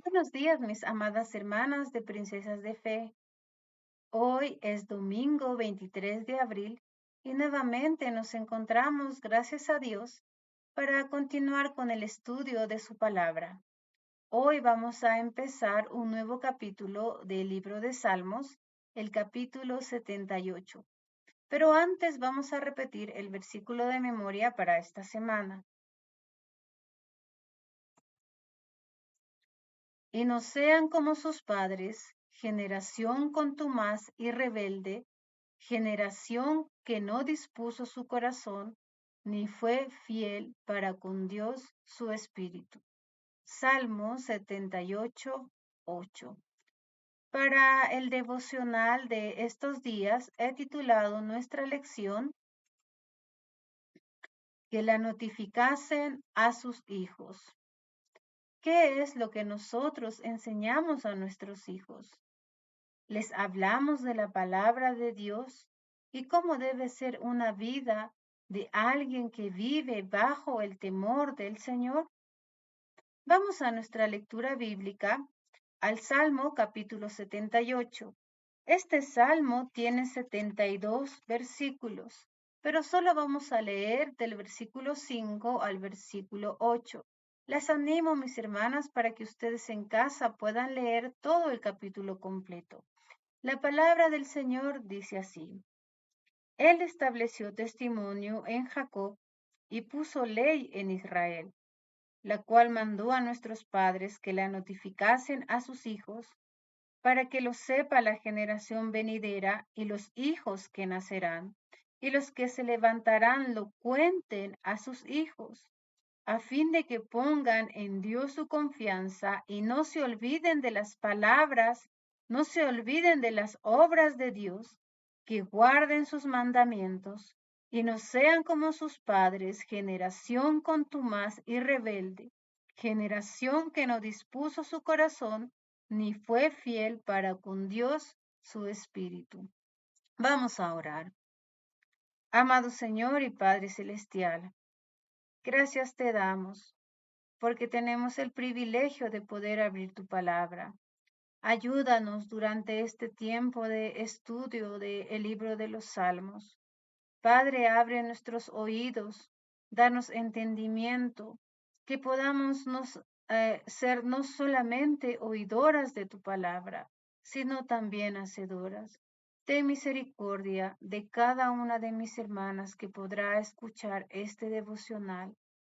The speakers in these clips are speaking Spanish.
Buenos días, mis amadas hermanas de Princesas de Fe. Hoy es domingo 23 de abril y nuevamente nos encontramos, gracias a Dios, para continuar con el estudio de su palabra. Hoy vamos a empezar un nuevo capítulo del libro de Salmos, el capítulo 78. Pero antes vamos a repetir el versículo de memoria para esta semana. Y no sean como sus padres, generación contumaz y rebelde, generación que no dispuso su corazón, ni fue fiel para con Dios su espíritu. Salmo 78, 8. Para el devocional de estos días he titulado nuestra lección que la notificasen a sus hijos. ¿Qué es lo que nosotros enseñamos a nuestros hijos? Les hablamos de la palabra de Dios y cómo debe ser una vida de alguien que vive bajo el temor del Señor. Vamos a nuestra lectura bíblica, al Salmo capítulo 78. Este salmo tiene 72 versículos, pero solo vamos a leer del versículo 5 al versículo 8. Las animo, mis hermanas, para que ustedes en casa puedan leer todo el capítulo completo. La palabra del Señor dice así: Él estableció testimonio en Jacob y puso ley en Israel, la cual mandó a nuestros padres que la notificasen a sus hijos, para que lo sepa la generación venidera y los hijos que nacerán, y los que se levantarán lo cuenten a sus hijos, a fin de que pongan en Dios su confianza y no se olviden de las palabras, no se olviden de las obras de Dios, que guarden sus mandamientos y no sean como sus padres, generación contumaz y rebelde, generación que no dispuso su corazón ni fue fiel para con Dios su espíritu. Vamos a orar. Amado Señor y Padre Celestial, gracias te damos porque tenemos el privilegio de poder abrir tu palabra. Ayúdanos durante este tiempo de estudio del libro de los Salmos. Padre, abre nuestros oídos, danos entendimiento, que podamos ser no solamente oidoras de tu palabra, sino también hacedoras. Ten misericordia de cada una de mis hermanas que podrá escuchar este devocional.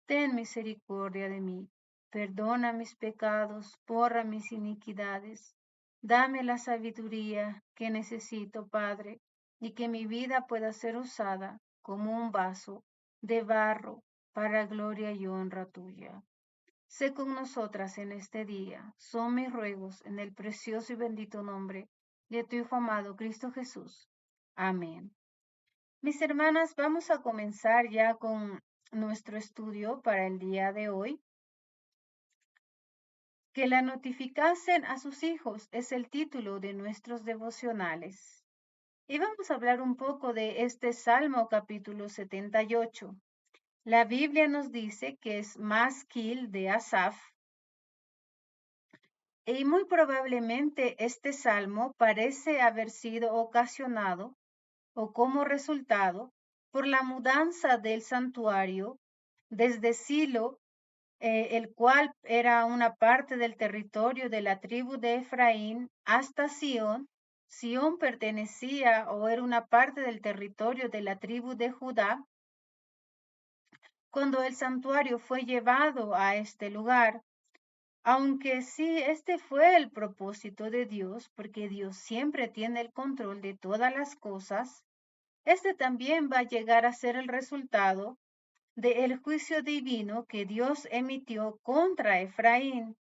Ten misericordia de mí. Perdona mis pecados, borra mis iniquidades. Dame la sabiduría que necesito, Padre, y que mi vida pueda ser usada como un vaso de barro para gloria y honra tuya. Sé con nosotras en este día. Son mis ruegos en el precioso y bendito nombre de tu Hijo amado Cristo Jesús. Amén. Mis hermanas, vamos a comenzar ya con nuestro estudio para el día de hoy. Que la notificasen a sus hijos es el título de nuestros devocionales. Y vamos a hablar un poco de este Salmo capítulo 78. La Biblia nos dice que es masquil de Asaf, y muy probablemente este salmo parece haber sido ocasionado o como resultado por la mudanza del santuario desde Silo, el cual era una parte del territorio de la tribu de Efraín, hasta Sión. Sión pertenecía o era una parte del territorio de la tribu de Judá. Cuando el santuario fue llevado a este lugar, aunque sí, este fue el propósito de Dios, porque Dios siempre tiene el control de todas las cosas, este también va a llegar a ser el resultado del juicio divino que Dios emitió contra Efraín,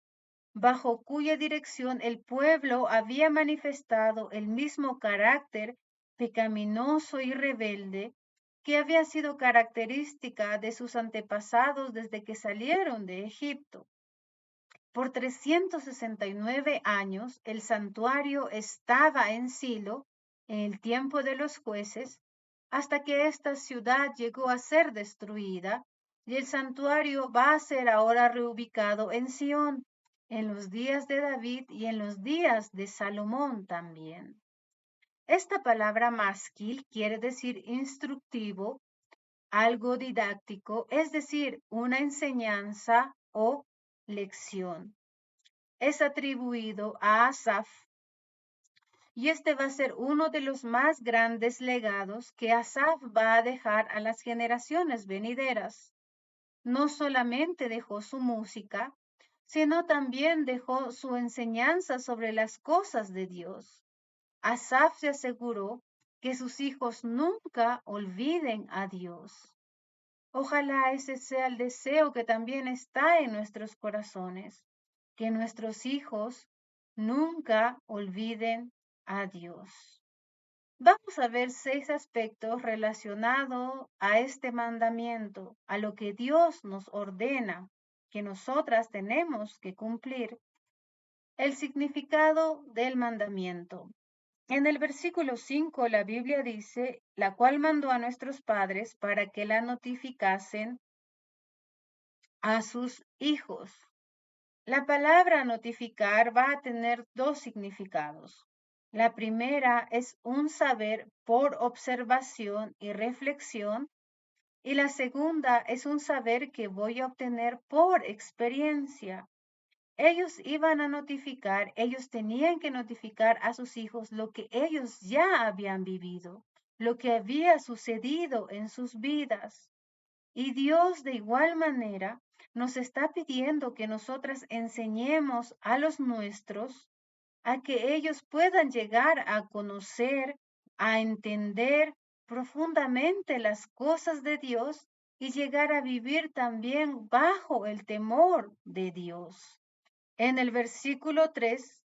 bajo cuya dirección el pueblo había manifestado el mismo carácter pecaminoso y rebelde que había sido característica de sus antepasados desde que salieron de Egipto. Por 369 años el santuario estaba en Silo, en el tiempo de los jueces, hasta que esta ciudad llegó a ser destruida y el santuario va a ser ahora reubicado en Sión, en los días de David y en los días de Salomón también. Esta palabra másquil quiere decir instructivo, algo didáctico, es decir, una enseñanza o lección. Es atribuido a Asaf y este va a ser uno de los más grandes legados que Asaf va a dejar a las generaciones venideras. No solamente dejó su música, sino también dejó su enseñanza sobre las cosas de Dios. Asaf se aseguró que sus hijos nunca olviden a Dios. Ojalá ese sea el deseo que también está en nuestros corazones, que nuestros hijos nunca olviden a Dios. Vamos a ver 6 aspectos relacionados a este mandamiento, a lo que Dios nos ordena, que nosotras tenemos que cumplir. El significado del mandamiento. En el versículo 5 la Biblia dice, la cual mandó a nuestros padres para que la notificasen a sus hijos. La palabra notificar va a tener dos significados. La primera es un saber por observación y reflexión, y la segunda es un saber que voy a obtener por experiencia. Ellos iban a notificar, ellos tenían que notificar a sus hijos lo que ellos ya habían vivido, lo que había sucedido en sus vidas. Y Dios de igual manera nos está pidiendo que nosotras enseñemos a los nuestros a que ellos puedan llegar a conocer, a entender profundamente las cosas de Dios y llegar a vivir también bajo el temor de Dios. En el versículo 3,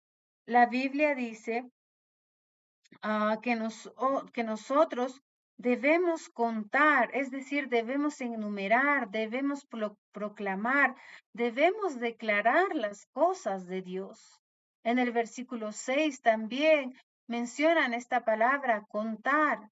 la Biblia dice que nosotros debemos contar, es decir, debemos enumerar, debemos proclamar, debemos declarar las cosas de Dios. En el versículo 6 también mencionan esta palabra contar.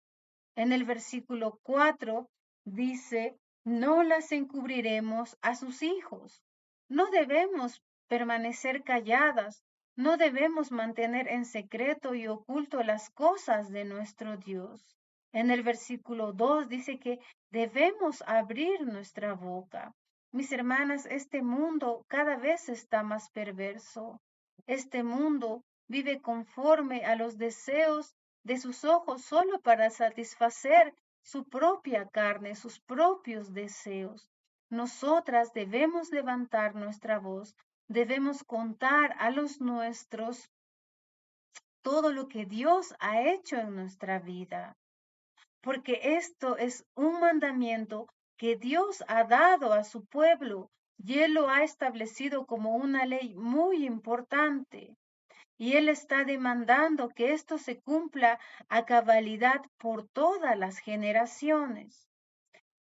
En el versículo 4 dice, no las encubriremos a sus hijos. No debemos permanecer calladas, no debemos mantener en secreto y oculto las cosas de nuestro Dios. En el versículo 2 dice que debemos abrir nuestra boca. Mis hermanas, este mundo cada vez está más perverso. Este mundo vive conforme a los deseos de sus ojos solo para satisfacer su propia carne, sus propios deseos. Nosotras debemos levantar nuestra voz, debemos contar a los nuestros todo lo que Dios ha hecho en nuestra vida, porque esto es un mandamiento que Dios ha dado a su pueblo y Él lo ha establecido como una ley muy importante. Y Él está demandando que esto se cumpla a cabalidad por todas las generaciones.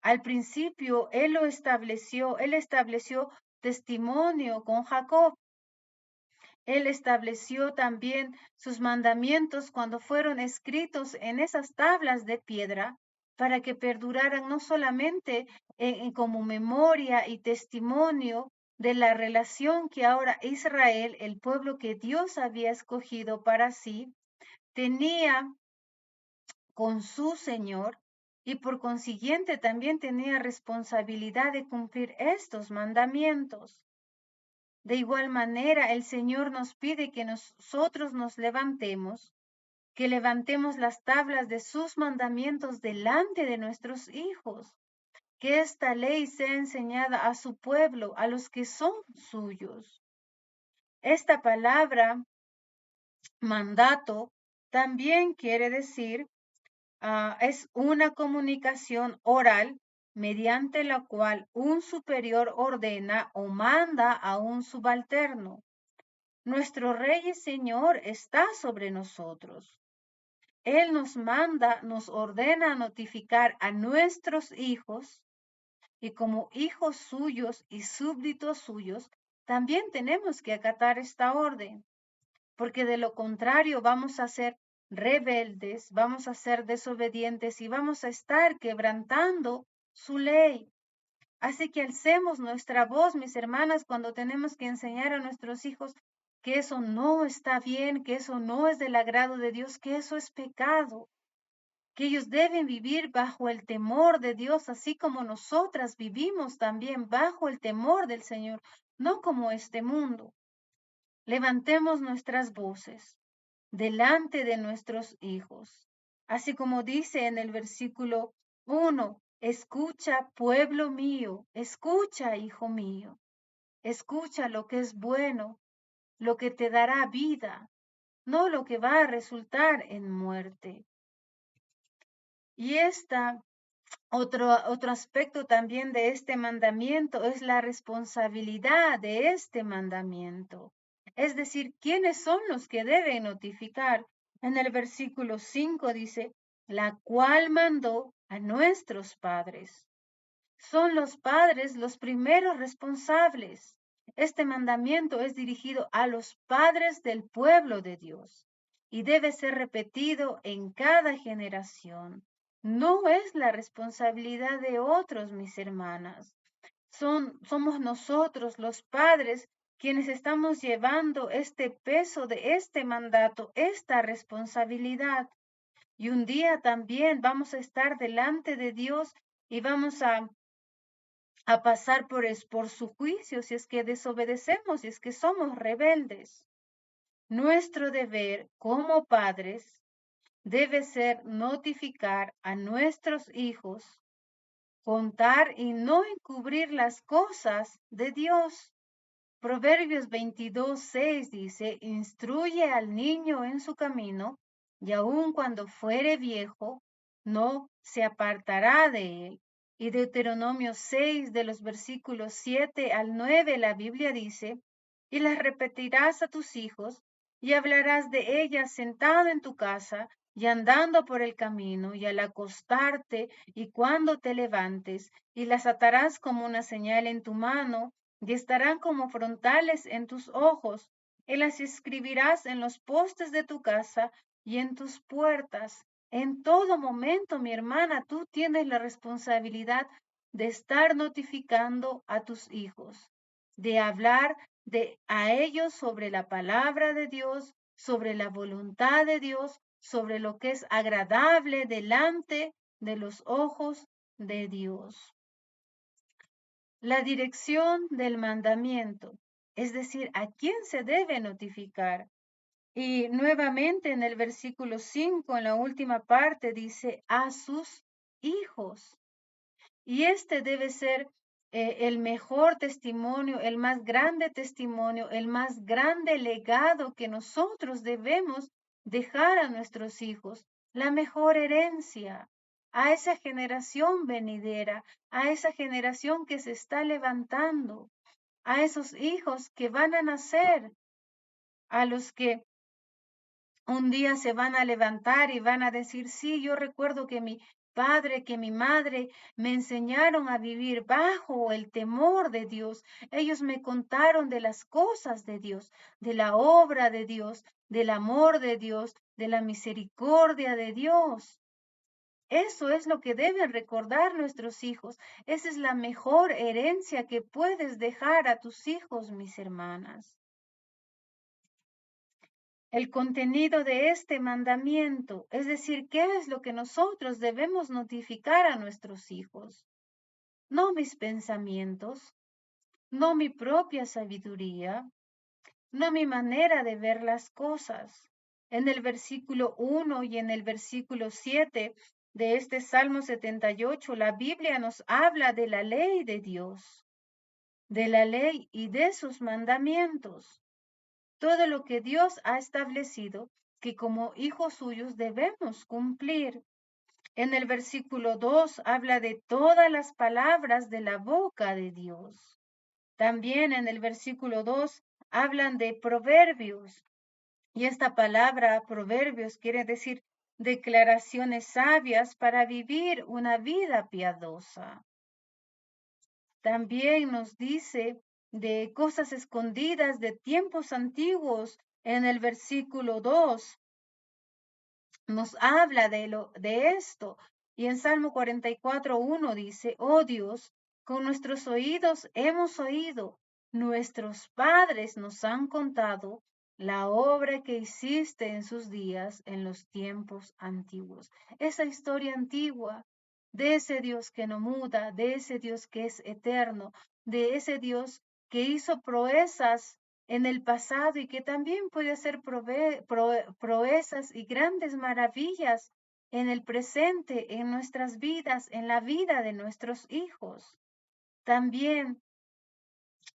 Al principio Él estableció testimonio con Jacob. Él estableció también sus mandamientos cuando fueron escritos en esas tablas de piedra para que perduraran no solamente como memoria y testimonio de la relación que ahora Israel, el pueblo que Dios había escogido para sí, tenía con su Señor y por consiguiente también tenía responsabilidad de cumplir estos mandamientos. De igual manera, el Señor nos pide que nosotros nos levantemos, que levantemos las tablas de sus mandamientos delante de nuestros hijos, que esta ley sea enseñada a su pueblo, a los que son suyos. Esta palabra, mandato, también quiere decir, es una comunicación oral mediante la cual un superior ordena o manda a un subalterno. Nuestro Rey y Señor está sobre nosotros. Él nos manda, nos ordena notificar a nuestros hijos y como hijos suyos y súbditos suyos, también tenemos que acatar esta orden, porque de lo contrario vamos a ser rebeldes, vamos a ser desobedientes y vamos a estar quebrantando su ley. Así que alcemos nuestra voz, mis hermanas, cuando tenemos que enseñar a nuestros hijos que eso no está bien, que eso no es del agrado de Dios, que eso es pecado, que ellos deben vivir bajo el temor de Dios, así como nosotras vivimos también bajo el temor del Señor, no como este mundo. Levantemos nuestras voces delante de nuestros hijos. Así como dice en el versículo 1, escucha, pueblo mío, escucha, hijo mío, escucha lo que es bueno, lo que te dará vida, no lo que va a resultar en muerte. Y otro aspecto también de este mandamiento es la responsabilidad de este mandamiento. Es decir, ¿quiénes son los que deben notificar? En el versículo 5 dice, la cual mandó a nuestros padres. Son los padres los primeros responsables. Este mandamiento es dirigido a los padres del pueblo de Dios y debe ser repetido en cada generación. No es la responsabilidad de otros, mis hermanas. Somos nosotros los padres quienes estamos llevando este peso de este mandato, esta responsabilidad. Y un día también vamos a estar delante de Dios y vamos a pasar por su juicio si es que desobedecemos, si es que somos rebeldes. Nuestro deber como padres debe ser notificar a nuestros hijos, contar y no encubrir las cosas de Dios. Proverbios 22:6 dice, instruye al niño en su camino, y aun cuando fuere viejo, no se apartará de él. Y Deuteronomio 6, de los versículos 7 al 9, la Biblia dice, y las repetirás a tus hijos, y hablarás de ellas sentado en tu casa, y andando por el camino, y al acostarte, y cuando te levantes, y las atarás como una señal en tu mano, y estarán como frontales en tus ojos, y las escribirás en los postes de tu casa y en tus puertas. En todo momento, mi hermana, tú tienes la responsabilidad de estar notificando a tus hijos, de hablar a ellos sobre la palabra de Dios, sobre la voluntad de Dios, sobre lo que es agradable delante de los ojos de Dios. La dirección del mandamiento, es decir, a quién se debe notificar. Y nuevamente en el versículo 5, en la última parte, dice a sus hijos. Y este debe ser el mejor testimonio, el más grande testimonio, el más grande legado que nosotros debemos dejar a nuestros hijos, la mejor herencia a esa generación venidera, a esa generación que se está levantando, a esos hijos que van a nacer, a los que un día se van a levantar y van a decir, sí, yo recuerdo que mi padre, que mi madre me enseñaron a vivir bajo el temor de Dios. Ellos me contaron de las cosas de Dios, de la obra de Dios, del amor de Dios, de la misericordia de Dios. Eso es lo que deben recordar nuestros hijos. Esa es la mejor herencia que puedes dejar a tus hijos, mis hermanas. El contenido de este mandamiento, es decir, qué es lo que nosotros debemos notificar a nuestros hijos. No mis pensamientos, no mi propia sabiduría, no mi manera de ver las cosas. En el versículo 1 y en el versículo 7 de este Salmo 78, la Biblia nos habla de la ley de Dios, de la ley y de sus mandamientos. Todo lo que Dios ha establecido que como hijos suyos debemos cumplir. En el versículo 2 habla de todas las palabras de la boca de Dios. También en el versículo 2 hablan de proverbios. Y esta palabra, proverbios, quiere decir declaraciones sabias para vivir una vida piadosa. También nos dice de cosas escondidas de tiempos antiguos. En el versículo 2 nos habla de esto. Y en Salmo 44:1 dice, oh Dios, Con nuestros oídos hemos oído, nuestros padres nos han contado la obra que hiciste en sus días, en los tiempos antiguos. Esa historia antigua de ese Dios que no muda, de ese Dios que es eterno, de ese Dios que hizo proezas en el pasado y que también puede hacer proezas y grandes maravillas en el presente, en nuestras vidas, en la vida de nuestros hijos. También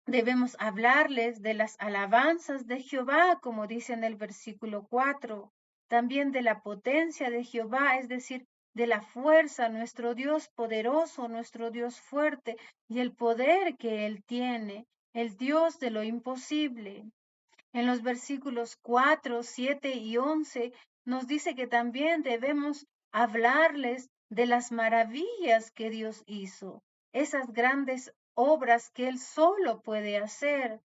debemos hablarles de las alabanzas de Jehová, como dice en el versículo 4, también de la potencia de Jehová, es decir, de la fuerza, nuestro Dios poderoso, nuestro Dios fuerte y el poder que Él tiene, el Dios de lo imposible. En los versículos 4, 7 y 11 nos dice que también debemos hablarles de las maravillas que Dios hizo, esas grandes obras que Él solo puede hacer.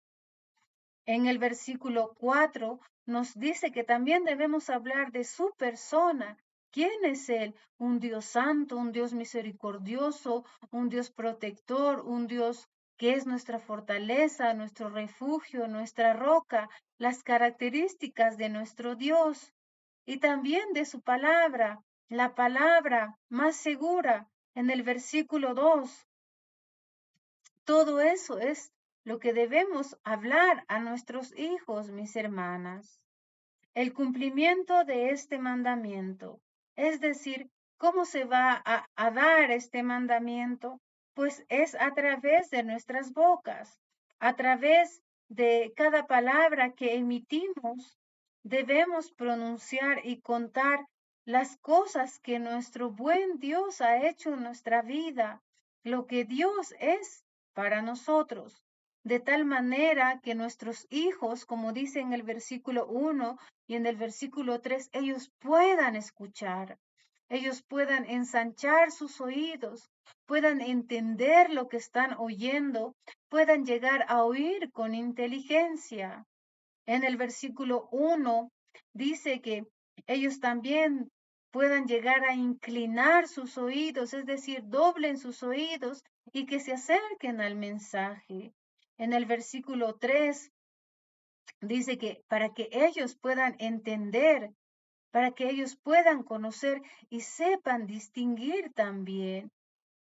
En el versículo 4 nos dice que también debemos hablar de su persona. ¿Quién es Él? Un Dios santo, un Dios misericordioso, un Dios protector, un Dios que es nuestra fortaleza, nuestro refugio, nuestra roca, las características de nuestro Dios y también de su palabra, la palabra más segura en el versículo 2. Todo eso es lo que debemos hablar a nuestros hijos, mis hermanas. El cumplimiento de este mandamiento, es decir, ¿cómo se va a dar este mandamiento? Pues es a través de nuestras bocas, a través de cada palabra que emitimos, debemos pronunciar y contar las cosas que nuestro buen Dios ha hecho en nuestra vida, lo que Dios es para nosotros, de tal manera que nuestros hijos, como dice en el versículo 1 y en el versículo 3, ellos puedan escuchar, ellos puedan ensanchar sus oídos, puedan entender lo que están oyendo, puedan llegar a oír con inteligencia. En el versículo 1 dice que ellos también puedan llegar a inclinar sus oídos, es decir, doblen sus oídos y que se acerquen al mensaje. En el versículo 3 dice que para que ellos puedan entender, para que ellos puedan conocer y sepan distinguir también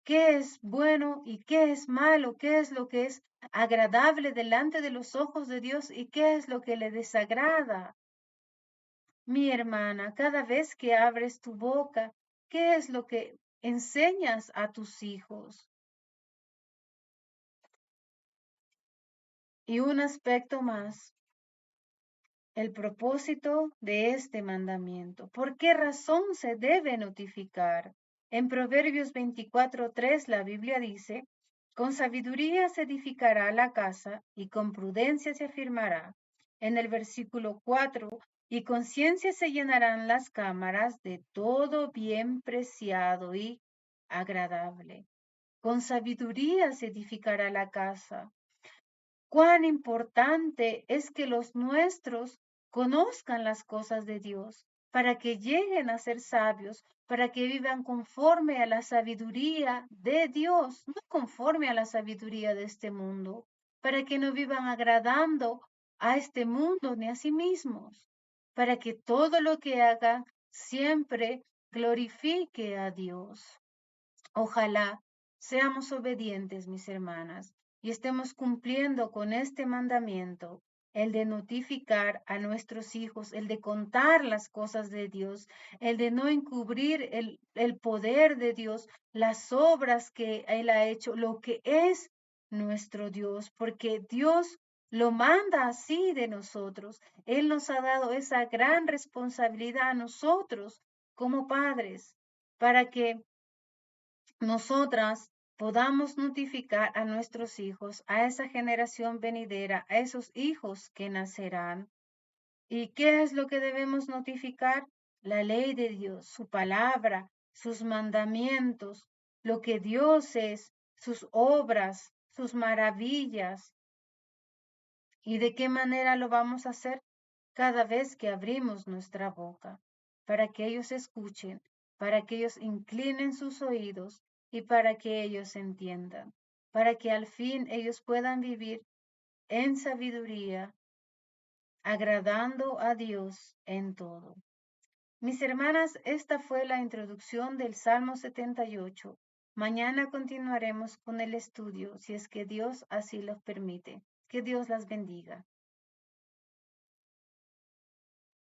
qué es bueno y qué es malo, qué es lo que es agradable delante de los ojos de Dios y qué es lo que le desagrada. Mi hermana, cada vez que abres tu boca, ¿qué es lo que enseñas a tus hijos? Y un aspecto más, el propósito de este mandamiento. ¿Por qué razón se debe notificar? En Proverbios 24:3 la Biblia dice, con sabiduría se edificará la casa y con prudencia se afirmará. En el versículo 4, y con ciencia se llenarán las cámaras de todo bien preciado y agradable. Con sabiduría se edificará la casa. Cuán importante es que los nuestros conozcan las cosas de Dios para que lleguen a ser sabios, para que vivan conforme a la sabiduría de Dios, no conforme a la sabiduría de este mundo, para que no vivan agradando a este mundo ni a sí mismos, para que todo lo que hagan siempre glorifique a Dios. Ojalá seamos obedientes, mis hermanas, y estemos cumpliendo con este mandamiento, el de notificar a nuestros hijos, el de contar las cosas de Dios, el de no encubrir el poder de Dios, las obras que Él ha hecho, lo que es nuestro Dios, porque Dios lo manda así de nosotros. Él nos ha dado esa gran responsabilidad a nosotros como padres, para que nosotras podamos notificar a nuestros hijos, a esa generación venidera, a esos hijos que nacerán. ¿Y qué es lo que debemos notificar? La ley de Dios, su palabra, sus mandamientos, lo que Dios es, sus obras, sus maravillas. ¿Y de qué manera lo vamos a hacer? Cada vez que abrimos nuestra boca, para que ellos escuchen, para que ellos inclinen sus oídos y para que ellos entiendan. para que al fin ellos puedan vivir en sabiduría, agradando a Dios en todo. Mis hermanas, esta fue la introducción del Salmo 78. Mañana continuaremos con el estudio, si es que Dios así lo permite. Que Dios las bendiga.